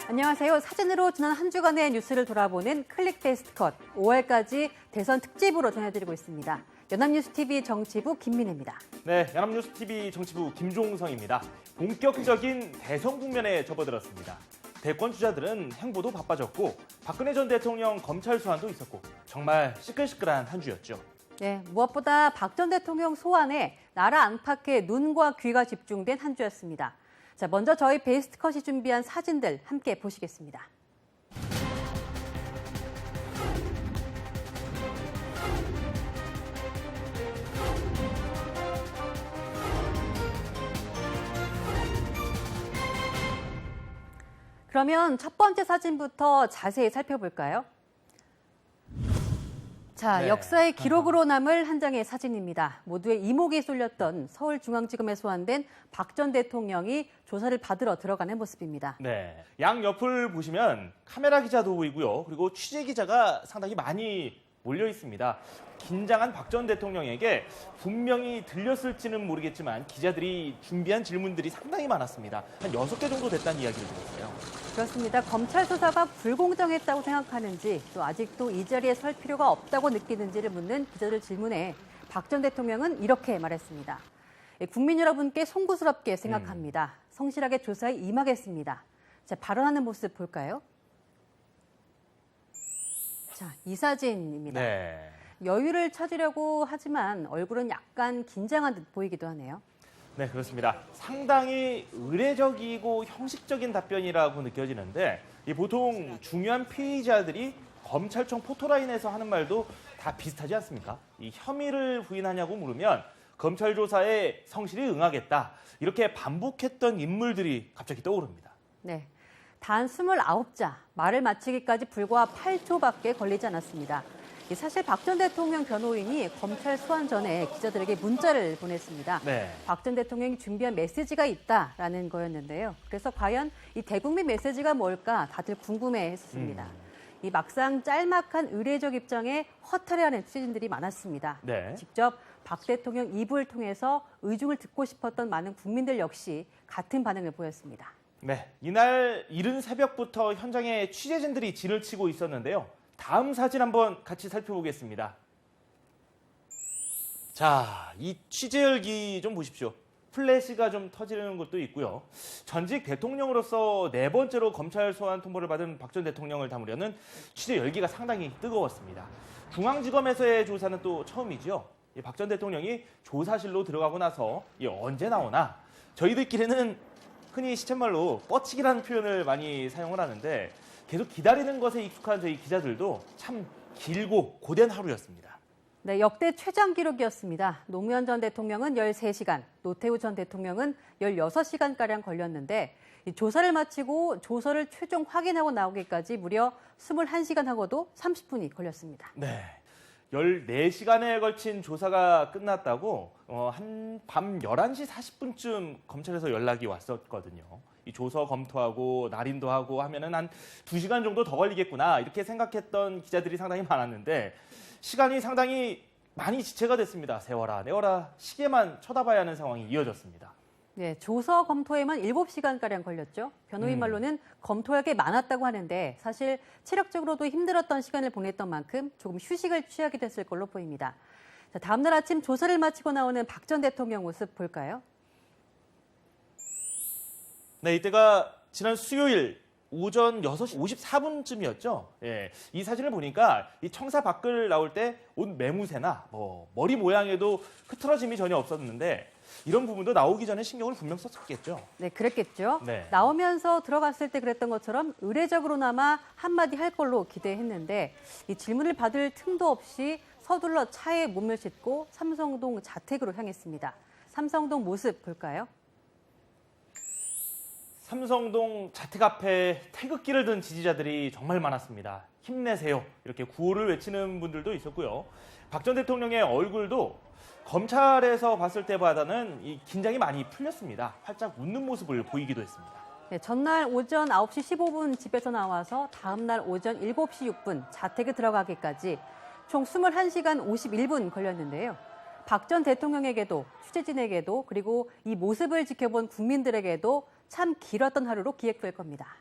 안녕하세요. 사진으로 지난 한 주간의 뉴스를 돌아보는 클릭베스트 컷 5월까지 대선 특집으로 전해드리고 있습니다. 연합뉴스TV 정치부 김민혜입니다. 네, 연합뉴스TV 정치부 김종성입니다. 본격적인 대선 국면에 접어들었습니다. 대권 주자들은 행보도 바빠졌고 박근혜 전 대통령 검찰 소환도 있었고 정말 시끌시끌한 한 주였죠. 네, 무엇보다 박 전 대통령 소환에 나라 안팎의 눈과 귀가 집중된 한 주였습니다. 자, 먼저 저희 베스트컷이 준비한 사진들 함께 보시겠습니다. 그러면 첫 번째 사진부터 자세히 살펴볼까요? 자, 네. 역사의 기록으로 남을 한 장의 사진입니다. 모두의 이목이 쏠렸던 서울중앙지검에 소환된 박 전 대통령이 조사를 받으러 들어가는 모습입니다. 네, 양 옆을 보시면 카메라 기자도 보이고요. 그리고 취재 기자가 상당히 많이 몰려 있습니다. 긴장한 박 전 대통령에게 분명히 들렸을지는 모르겠지만 기자들이 준비한 질문들이 상당히 많았습니다. 한 6개 정도 됐다는 이야기를 들었어요. 그렇습니다. 검찰 수사가 불공정했다고 생각하는지 또 아직도 이 자리에 설 필요가 없다고 느끼는지를 묻는 기자들 질문에 박 전 대통령은 이렇게 말했습니다. 국민 여러분께 송구스럽게 생각합니다. 성실하게 조사에 임하겠습니다. 자, 발언하는 모습 볼까요? 자, 이 사진입니다. 네. 여유를 찾으려고 하지만 얼굴은 약간 긴장한 듯 보이기도 하네요. 네, 그렇습니다. 상당히 의례적이고 형식적인 답변이라고 느껴지는데 보통 중요한 피의자들이 검찰청 포토라인에서 하는 말도 다 비슷하지 않습니까? 이 혐의를 부인하냐고 물으면 검찰 조사에 성실히 응하겠다. 이렇게 반복했던 인물들이 갑자기 떠오릅니다. 네, 단 29자, 말을 마치기까지 불과 8초밖에 걸리지 않았습니다. 사실 박 전 대통령 변호인이 검찰 소환 전에 기자들에게 문자를 보냈습니다. 네. 박 전 대통령이 준비한 메시지가 있다라는 거였는데요. 그래서 과연 이 대국민 메시지가 뭘까 다들 궁금해했습니다. 이 막상 짤막한 의례적 입장에 허탈해하는 취재진들이 많았습니다. 네. 직접 박 대통령 입을 통해서 의중을 듣고 싶었던 많은 국민들 역시 같은 반응을 보였습니다. 네, 이날 이른 새벽부터 현장에 취재진들이 진을 치고 있었는데요. 다음 사진 한번 같이 살펴보겠습니다. 자, 이 취재 열기 좀 보십시오. 플래시가 좀 터지는 것도 있고요. 전직 대통령으로서 4번째로 검찰 소환 통보를 받은 박 전 대통령을 담으려는 취재 열기가 상당히 뜨거웠습니다. 중앙지검에서의 조사는 또 처음이죠. 박 전 대통령이 조사실로 들어가고 나서 언제 나오나 저희들끼리는 흔히 시쳇말로 뻗치기라는 표현을 많이 사용을 하는데 계속 기다리는 것에 익숙한 저희 기자들도 참 길고 고된 하루였습니다. 네, 역대 최장 기록이었습니다. 노무현 전 대통령은 13시간, 노태우 전 대통령은 16시간가량 걸렸는데 이 조사를 마치고 조서를 최종 확인하고 나오기까지 무려 21시간 하고도 30분이 걸렸습니다. 네, 14시간에 걸친 조사가 끝났다고 한 밤 11시 40분쯤 검찰에서 연락이 왔었거든요. 이 조서 검토하고 날인도 하고 하면은 한 2시간 정도 더 걸리겠구나 이렇게 생각했던 기자들이 상당히 많았는데 시간이 상당히 많이 지체가 됐습니다. 세워라 내워라 시계만 쳐다봐야 하는 상황이 이어졌습니다. 네, 조서 검토에만 7시간가량 걸렸죠. 변호인 말로는 검토할 게 많았다고 하는데 사실 체력적으로도 힘들었던 시간을 보냈던 만큼 조금 휴식을 취하게 됐을 걸로 보입니다. 자, 다음 날 아침 조사를 마치고 나오는 박 전 대통령 모습 볼까요? 네, 이때가 지난 수요일 오전 6시 54분쯤이었죠. 예, 이 사진을 보니까 이 청사 밖을 나올 때 옷 매무새나 머리 모양에도 흐트러짐이 전혀 없었는데 이런 부분도 나오기 전에 신경을 분명 썼었겠죠. 네, 그랬겠죠. 네. 나오면서 들어갔을 때 그랬던 것처럼 의례적으로나마 한마디 할 걸로 기대했는데 이 질문을 받을 틈도 없이 서둘러 차에 몸을 싣고 삼성동 자택으로 향했습니다. 삼성동 모습 볼까요? 삼성동 자택 앞에 태극기를 든 지지자들이 정말 많았습니다. 힘내세요. 이렇게 구호를 외치는 분들도 있었고요. 박 전 대통령의 얼굴도 검찰에서 봤을 때보다는 이 긴장이 많이 풀렸습니다. 활짝 웃는 모습을 보이기도 했습니다. 네, 전날 오전 9시 15분 집에서 나와서 다음 날 오전 7시 6분 자택에 들어가기까지 총 21시간 51분 걸렸는데요. 박 전 대통령에게도 취재진에게도 그리고 이 모습을 지켜본 국민들에게도 참 길었던 하루로 기억될 겁니다.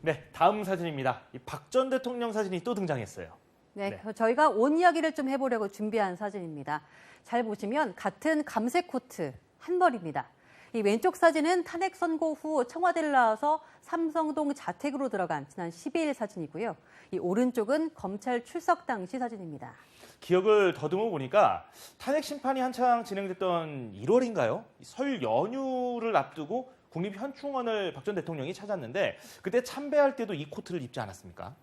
네, 다음 사진입니다. 박 전 대통령 사진이 또 등장했어요. 네, 저희가 온 이야기를 좀 해보려고 준비한 사진입니다. 잘 보시면 같은 감색 코트 한 벌입니다. 이 왼쪽 사진은 탄핵 선고 후 청와대를 나와서 삼성동 자택으로 들어간 지난 12일 사진이고요. 이 오른쪽은 검찰 출석 당시 사진입니다. 기억을 더듬어 보니까 탄핵 심판이 한창 진행됐던 1월인가요? 설 연휴를 앞두고 국립현충원을 박 전 대통령이 찾았는데 그때 참배할 때도 이 코트를 입지 않았습니까?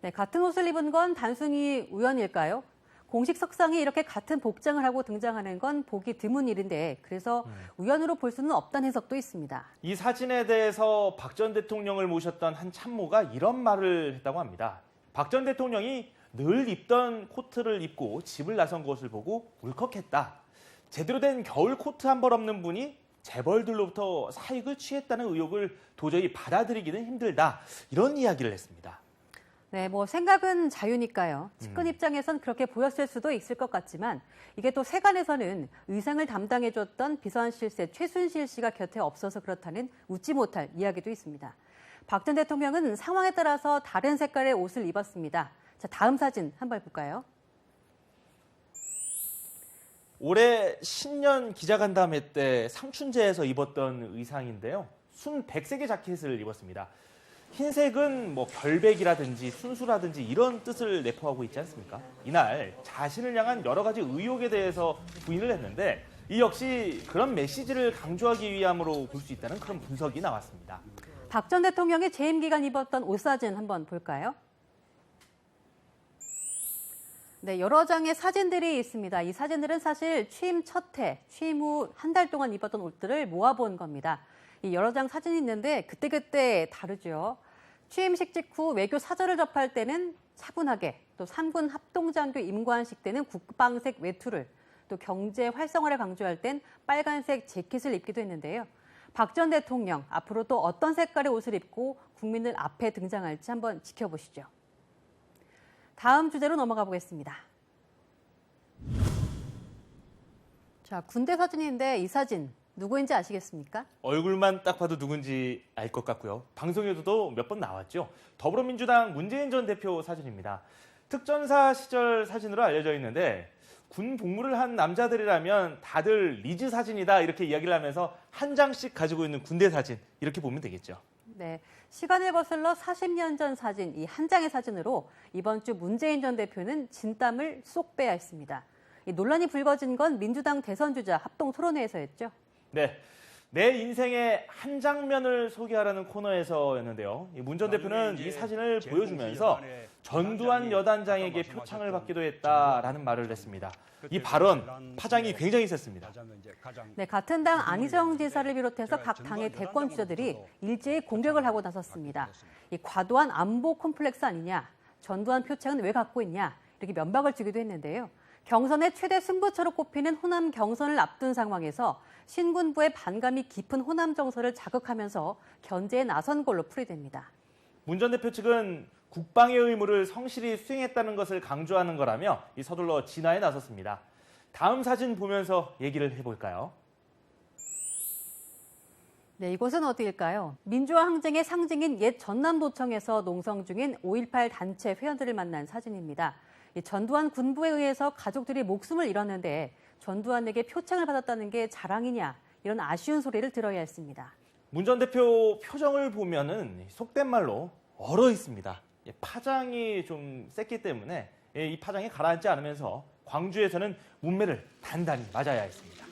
네, 같은 옷을 입은 건 단순히 우연일까요? 공식 석상에 이렇게 같은 복장을 하고 등장하는 건 보기 드문 일인데 그래서 우연으로 볼 수는 없다는 해석도 있습니다. 이 사진에 대해서 박 전 대통령을 모셨던 한 참모가 이런 말을 했다고 합니다. 박 전 대통령이 늘 입던 코트를 입고 집을 나선 것을 보고 울컥했다. 제대로 된 겨울 코트 한 벌 없는 분이 재벌들로부터 사익을 취했다는 의혹을 도저히 받아들이기는 힘들다. 이런 이야기를 했습니다. 네, 뭐 생각은 자유니까요. 측근 입장에선 그렇게 보였을 수도 있을 것 같지만 이게 또 세간에서는 의상을 담당해줬던 비서실세 최순실 씨가 곁에 없어서 그렇다는 웃지 못할 이야기도 있습니다. 박 전 대통령은 상황에 따라서 다른 색깔의 옷을 입었습니다. 자, 다음 사진 한번 볼까요? 올해 신년 기자간담회 때 상춘제에서 입었던 의상인데요. 순백색의 자켓을 입었습니다. 흰색은 뭐 결백이라든지 순수라든지 이런 뜻을 내포하고 있지 않습니까? 이날 자신을 향한 여러 가지 의혹에 대해서 부인을 했는데 이 역시 그런 메시지를 강조하기 위함으로 볼 수 있다는 그런 분석이 나왔습니다. 박 전 대통령이 재임 기간 입었던 옷 사진 한번 볼까요? 네, 여러 장의 사진들이 있습니다. 이 사진들은 사실 취임 첫 해, 취임 후 한 달 동안 입었던 옷들을 모아본 겁니다. 이 여러 장 사진이 있는데 그때그때 다르죠. 취임식 직후 외교 사절을 접할 때는 차분하게, 또 3군 합동장교 임관식 때는 국방색 외투를, 또 경제 활성화를 강조할 땐 빨간색 재킷을 입기도 했는데요. 박 전 대통령, 앞으로 또 어떤 색깔의 옷을 입고 국민들 앞에 등장할지 한번 지켜보시죠. 다음 주제로 넘어가 보겠습니다. 자, 군대 사진인데 이 사진 누구인지 아시겠습니까? 얼굴만 딱 봐도 누군지 알 것 같고요. 방송에서도 몇 번 나왔죠. 더불어민주당 문재인 전 대표 사진입니다. 특전사 시절 사진으로 알려져 있는데 군 복무를 한 남자들이라면 다들 리즈 사진이다 이렇게 이야기를 하면서 한 장씩 가지고 있는 군대 사진 이렇게 보면 되겠죠. 네, 시간을 거슬러 40년 전 사진, 이 한 장의 사진으로 이번 주 문재인 전 대표는 진땀을 쏙 빼야 했습니다. 이 논란이 불거진 건 민주당 대선 주자 합동 토론회에서였죠. 네, 내 인생의 한 장면을 소개하라는 코너에서였는데요. 문 전 대표는 이 사진을 보여주면서 전두환 여단장에게 표창을 받기도 했다라는 말을 했습니다. 이 발언, 파장이 굉장히 셌습니다. 네, 같은 당 안희정 지사를 비롯해서 각 당의 대권 주자들이 일제히 공격을 하고 나섰습니다. 이 과도한 안보 콤플렉스 아니냐, 전두환 표창은 왜 갖고 있냐, 이렇게 면박을 주기도 했는데요. 경선의 최대 승부처로 꼽히는 호남 경선을 앞둔 상황에서 신군부의 반감이 깊은 호남 정서를 자극하면서 견제에 나선 걸로 풀이됩니다. 문 전 대표 측은 국방의 의무를 성실히 수행했다는 것을 강조하는 거라며 이 서둘러 진화에 나섰습니다. 다음 사진 보면서 얘기를 해볼까요? 네, 이곳은 어디일까요? 민주화 항쟁의 상징인 옛 전남도청에서 농성 중인 5.18 단체 회원들을 만난 사진입니다. 전두환 군부에 의해서 가족들이 목숨을 잃었는데 전두환에게 표창을 받았다는 게 자랑이냐, 이런 아쉬운 소리를 들어야 했습니다. 문 전 대표 표정을 보면은 속된 말로 얼어 있습니다. 파장이 좀 셌기 때문에 이 파장이 가라앉지 않으면서 광주에서는 문매를 단단히 맞아야 했습니다.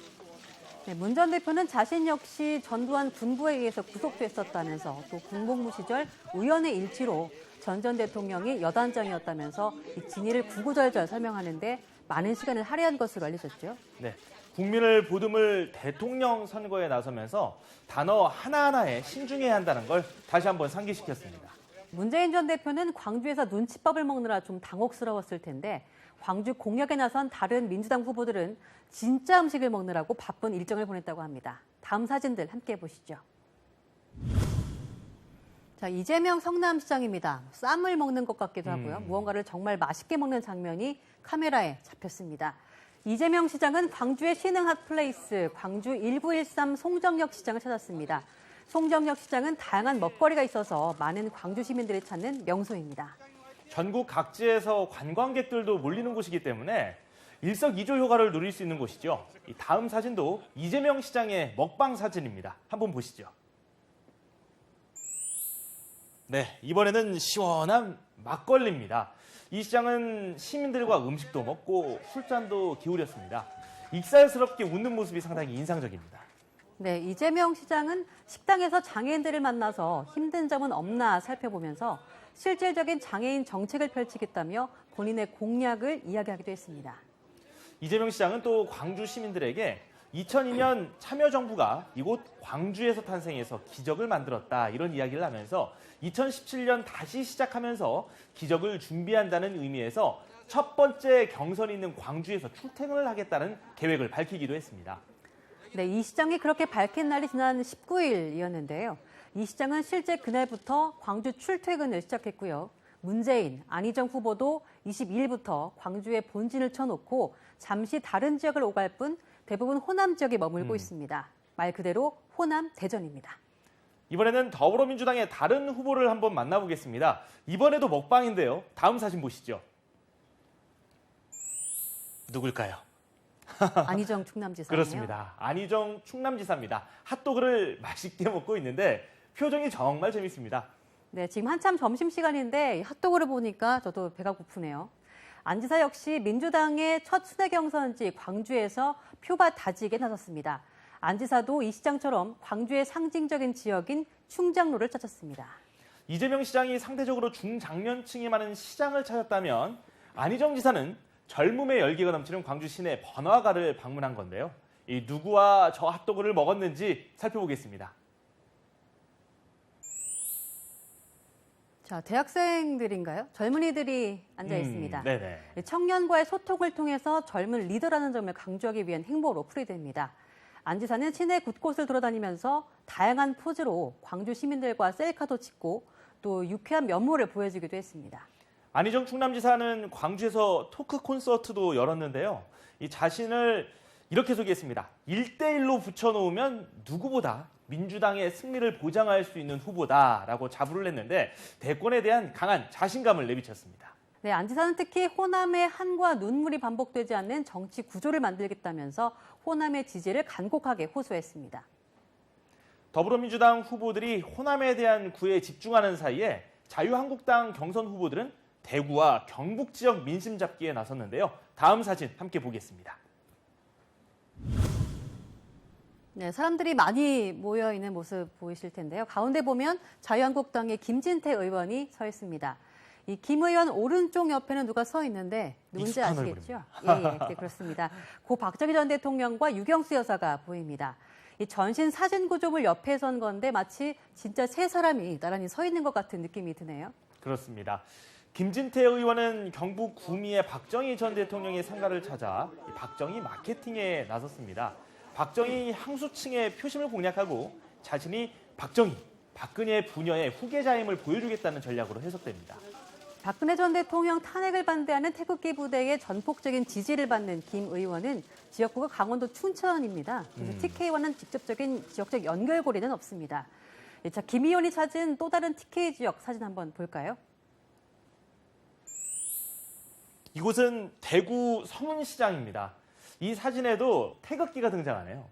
네, 문 전 대표는 자신 역시 전두환 군부에 의해서 구속됐었다면서 또 군복무 시절 우연의 일치로 전 대통령이 여단장이었다면서 이 진위를 구구절절 설명하는데 많은 시간을 할애한 것으로 알려졌죠. 네, 국민을 보듬을 대통령 선거에 나서면서 단어 하나하나에 신중해야 한다는 걸 다시 한번 상기시켰습니다. 문재인 전 대표는 광주에서 눈칫밥을 먹느라 좀 당혹스러웠을 텐데 광주 공약에 나선 다른 민주당 후보들은 진짜 음식을 먹느라고 바쁜 일정을 보냈다고 합니다. 다음 사진들 함께 보시죠. 자, 이재명 성남시장입니다. 쌈을 먹는 것 같기도 하고요. 무언가를 정말 맛있게 먹는 장면이 카메라에 잡혔습니다. 이재명 시장은 광주의 신흥 핫플레이스 광주 1913 송정역 시장을 찾았습니다. 송정역 시장은 다양한 먹거리가 있어서 많은 광주 시민들이 찾는 명소입니다. 전국 각지에서 관광객들도 몰리는 곳이기 때문에 일석이조 효과를 누릴 수 있는 곳이죠. 이 다음 사진도 이재명 시장의 먹방 사진입니다. 한번 보시죠. 네, 이번에는 시원한 막걸리입니다. 이 시장은 시민들과 음식도 먹고 술잔도 기울였습니다. 익살스럽게 웃는 모습이 상당히 인상적입니다. 네, 이재명 시장은 식당에서 장애인들을 만나서 힘든 점은 없나 살펴보면서 실질적인 장애인 정책을 펼치겠다며 본인의 공약을 이야기하기도 했습니다. 이재명 시장은 또 광주 시민들에게 2002년 참여정부가 이곳 광주에서 탄생해서 기적을 만들었다 이런 이야기를 하면서 2017년 다시 시작하면서 기적을 준비한다는 의미에서 첫 번째 경선이 있는 광주에서 출퇴근을 하겠다는 계획을 밝히기도 했습니다. 네, 이 시장이 그렇게 밝힌 날이 지난 19일이었는데요. 이 시장은 실제 그날부터 광주 출퇴근을 시작했고요. 문재인, 안희정 후보도 22일부터 광주에 본진을 쳐놓고 잠시 다른 지역을 오갈 뿐 대부분 호남 지역에 머물고 있습니다. 말 그대로 호남 대전입니다. 이번에는 더불어민주당의 다른 후보를 한번 만나보겠습니다. 이번에도 먹방인데요. 다음 사진 보시죠. 누굴까요? 안희정 충남지사네요. 그렇습니다. 안희정 충남지사입니다. 핫도그를 맛있게 먹고 있는데 표정이 정말 재밌습니다. 네, 지금 한참 점심시간인데 핫도그를 보니까 저도 배가 고프네요. 안 지사 역시 민주당의 첫 순회 경선지 광주에서 표밭 다지기에 나섰습니다. 안 지사도 이 시장처럼 광주의 상징적인 지역인 충장로를 찾았습니다. 이재명 시장이 상대적으로 중장년층이 많은 시장을 찾았다면 안희정 지사는 젊음의 열기가 넘치는 광주 시내 번화가를 방문한 건데요. 이 누구와 저 핫도그를 먹었는지 살펴보겠습니다. 자, 대학생들인가요? 젊은이들이 앉아 있습니다. 네네. 청년과의 소통을 통해서 젊은 리더라는 점을 강조하기 위한 행보로 풀이됩니다. 안 지사는 시내 곳곳을 돌아다니면서 다양한 포즈로 광주 시민들과 셀카도 찍고 또 유쾌한 면모를 보여주기도 했습니다. 안희정 충남지사는 광주에서 토크 콘서트도 열었는데요. 이 자신을 이렇게 소개했습니다. 1대1로 붙여놓으면 누구보다 민주당의 승리를 보장할 수 있는 후보다라고 자부를 했는데 대권에 대한 강한 자신감을 내비쳤습니다. 네, 안 지사는 특히 호남의 한과 눈물이 반복되지 않는 정치 구조를 만들겠다면서 호남의 지지를 간곡하게 호소했습니다. 더불어민주당 후보들이 호남에 대한 구애에 집중하는 사이에 자유한국당 경선 후보들은 대구와 경북 지역 민심 잡기에 나섰는데요. 다음 사진 함께 보겠습니다. 네, 사람들이 많이 모여 있는 모습 보이실 텐데요. 가운데 보면 자유한국당의 김진태 의원이 서 있습니다. 이 김 의원 오른쪽 옆에는 누가 서 있는데 누군지 아시겠죠? 예, 네, 그렇습니다. 고 박정희 전 대통령과 유경수 여사가 보입니다. 이 전신 사진 구조물 옆에 선 건데 마치 진짜 세 사람이 나란히 서 있는 것 같은 느낌이 드네요. 그렇습니다. 김진태 의원은 경북 구미의 박정희 전 대통령의 상가를 찾아 박정희 마케팅에 나섰습니다. 박정희 향수층의 표심을 공략하고 자신이 박정희, 박근혜 부녀의 후계자임을 보여주겠다는 전략으로 해석됩니다. 박근혜 전 대통령 탄핵을 반대하는 태극기 부대의 전폭적인 지지를 받는 김 의원은 지역구가 강원도 춘천입니다. 그래서 TK와는 직접적인 지역적 연결고리는 없습니다. 자, 김 의원이 찾은 또 다른 TK 지역 사진 한번 볼까요? 이곳은 대구 서문시장입니다. 이 사진에도 태극기가 등장하네요.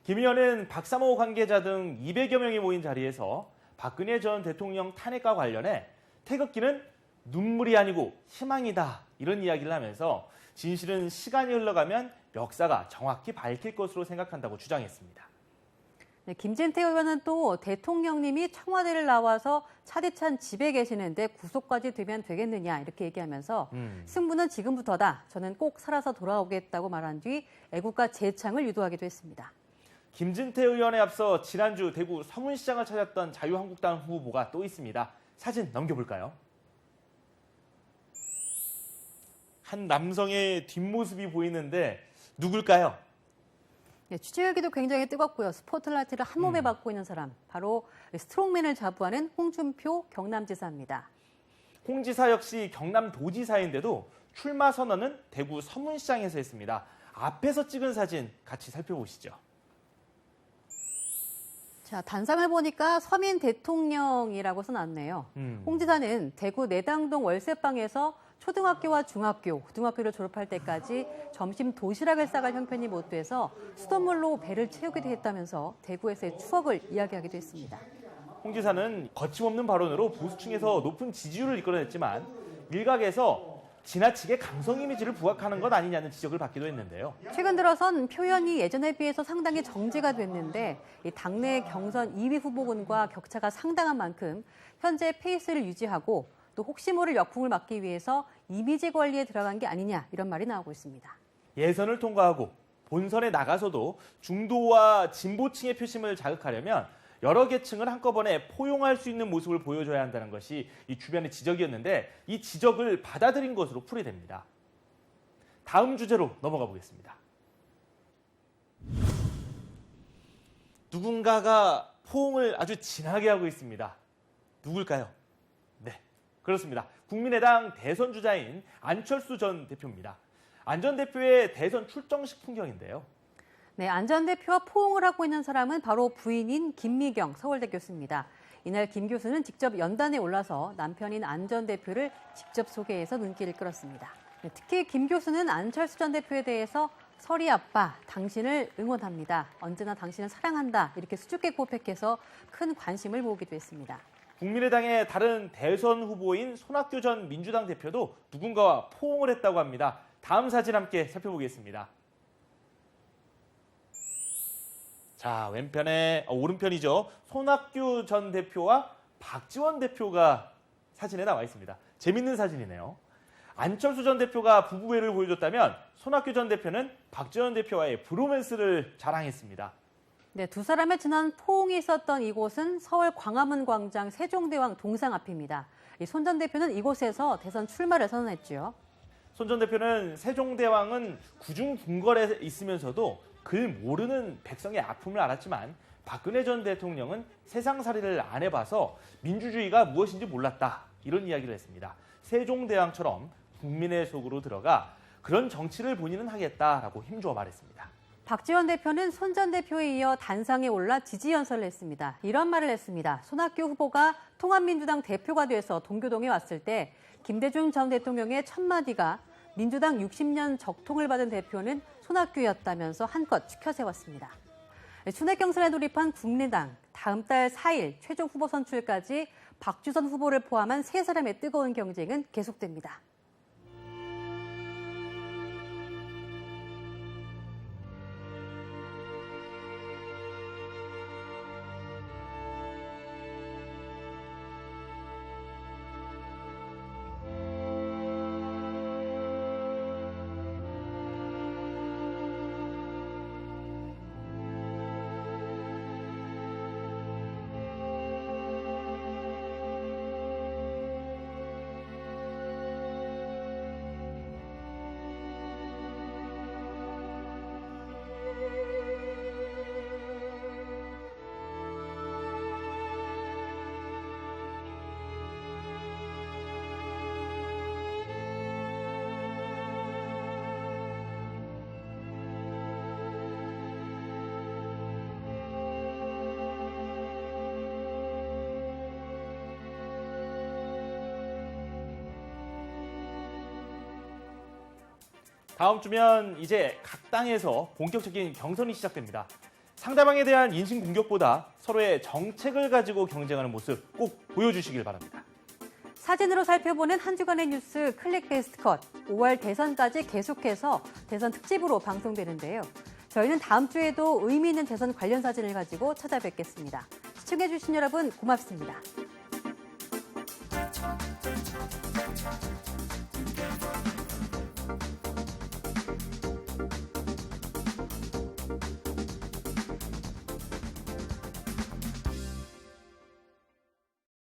김 의원은 박사모 관계자 등 200여 명이 모인 자리에서 박근혜 전 대통령 탄핵과 관련해 태극기는 눈물이 아니고 희망이다 이런 이야기를 하면서 진실은 시간이 흘러가면 역사가 정확히 밝힐 것으로 생각한다고 주장했습니다. 네, 김진태 의원은 또 대통령님이 청와대를 나와서 차디찬 집에 계시는데 구속까지 되면 되겠느냐 이렇게 얘기하면서 승부는 지금부터다. 저는 꼭 살아서 돌아오겠다고 말한 뒤 애국가 재창을 유도하기도 했습니다. 김진태 의원에 앞서 지난주 대구 서문시장을 찾았던 자유한국당 후보가 또 있습니다. 사진 넘겨볼까요? 한 남성의 뒷모습이 보이는데 누굴까요? 네, 취재 열기도 굉장히 뜨겁고요. 스포트라이트를 한 몸에 받고 있는 사람, 바로 스트롱맨을 자부하는 홍준표 경남지사입니다. 홍 지사 역시 경남도지사인데도 출마 선언은 대구 서문시장에서 했습니다. 앞에서 찍은 사진 같이 살펴보시죠. 자, 단상을 보니까 서민 대통령이라고 써놨네요. 홍 지사는 대구 내당동 월세방에서 초등학교와 중학교, 고등학교를 졸업할 때까지 점심 도시락을 싸갈 형편이 못 돼서 수돗물로 배를 채우기도 했다면서 대구에서의 추억을 이야기하기도 했습니다. 홍 지사는 거침없는 발언으로 보수층에서 높은 지지율을 이끌어냈지만 일각에서 지나치게 감성 이미지를 부각하는 것 아니냐는 지적을 받기도 했는데요. 최근 들어선 표현이 예전에 비해서 상당히 정제가 됐는데 이 당내 경선 2위 후보군과 격차가 상당한 만큼 현재 페이스를 유지하고 또 혹시 모를 역풍을 막기 위해서 이미지 관리에 들어간 게 아니냐 이런 말이 나오고 있습니다. 예선을 통과하고 본선에 나가서도 중도와 진보층의 표심을 자극하려면 여러 계층을 한꺼번에 포용할 수 있는 모습을 보여줘야 한다는 것이 이 주변의 지적이었는데 이 지적을 받아들인 것으로 풀이됩니다. 다음 주제로 넘어가 보겠습니다. 누군가가 포옹을 아주 진하게 하고 있습니다. 누굴까요? 네, 그렇습니다. 국민의당 대선 주자인 안철수 전 대표입니다. 안 전 대표의 대선 출정식 풍경인데요. 네, 안 전 대표와 포옹을 하고 있는 사람은 바로 부인인 김미경 서울대 교수입니다. 이날 김 교수는 직접 연단에 올라서 남편인 안 전 대표를 직접 소개해서 눈길을 끌었습니다. 네, 특히 김 교수는 안철수 전 대표에 대해서 설이 아빠, 당신을 응원합니다. 언제나 당신을 사랑한다. 이렇게 수줍게 고백해서 큰 관심을 모으기도 했습니다. 국민의당의 다른 대선 후보인 손학규 전 민주당 대표도 누군가와 포옹을 했다고 합니다. 다음 사진 함께 살펴보겠습니다. 자, 오른편이죠. 손학규 전 대표와 박지원 대표가 사진에 나와 있습니다. 재밌는 사진이네요. 안철수 전 대표가 부부애를 보여줬다면 손학규 전 대표는 박지원 대표와의 브로맨스를 자랑했습니다. 네, 두 사람의 지난 포옹이 있었던 이곳은 서울 광화문 광장 세종대왕 동상 앞입니다. 손 전 대표는 이곳에서 대선 출마를 선언했죠. 손 전 대표는 세종대왕은 구중궁궐에 있으면서도 글 모르는 백성의 아픔을 알았지만 박근혜 전 대통령은 세상살이를 안 해봐서 민주주의가 무엇인지 몰랐다. 이런 이야기를 했습니다. 세종대왕처럼 국민의 속으로 들어가 그런 정치를 본인은 하겠다라고 힘주어 말했습니다. 박지원 대표는 손 전 대표에 이어 단상에 올라 지지 연설을 했습니다. 이런 말을 했습니다. 손학규 후보가 통합민주당 대표가 돼서 동교동에 왔을 때 김대중 전 대통령의 첫 마디가 민주당 60년 적통을 받은 대표는 손학규였다면서 한껏 추켜세웠습니다. 추내 경선에 돌입한 국민의당, 다음 달 4일 최종 후보 선출까지 박주선 후보를 포함한 3사람의 뜨거운 경쟁은 계속됩니다. 다음 주면 이제 각 당에서 본격적인 경선이 시작됩니다. 상대방에 대한 인신 공격보다 서로의 정책을 가지고 경쟁하는 모습 꼭 보여주시길 바랍니다. 사진으로 살펴보는 한 주간의 뉴스 클릭 베스트 컷. 5월 대선까지 계속해서 대선 특집으로 방송되는데요. 저희는 다음 주에도 의미 있는 대선 관련 사진을 가지고 찾아뵙겠습니다. 시청해주신 여러분 고맙습니다.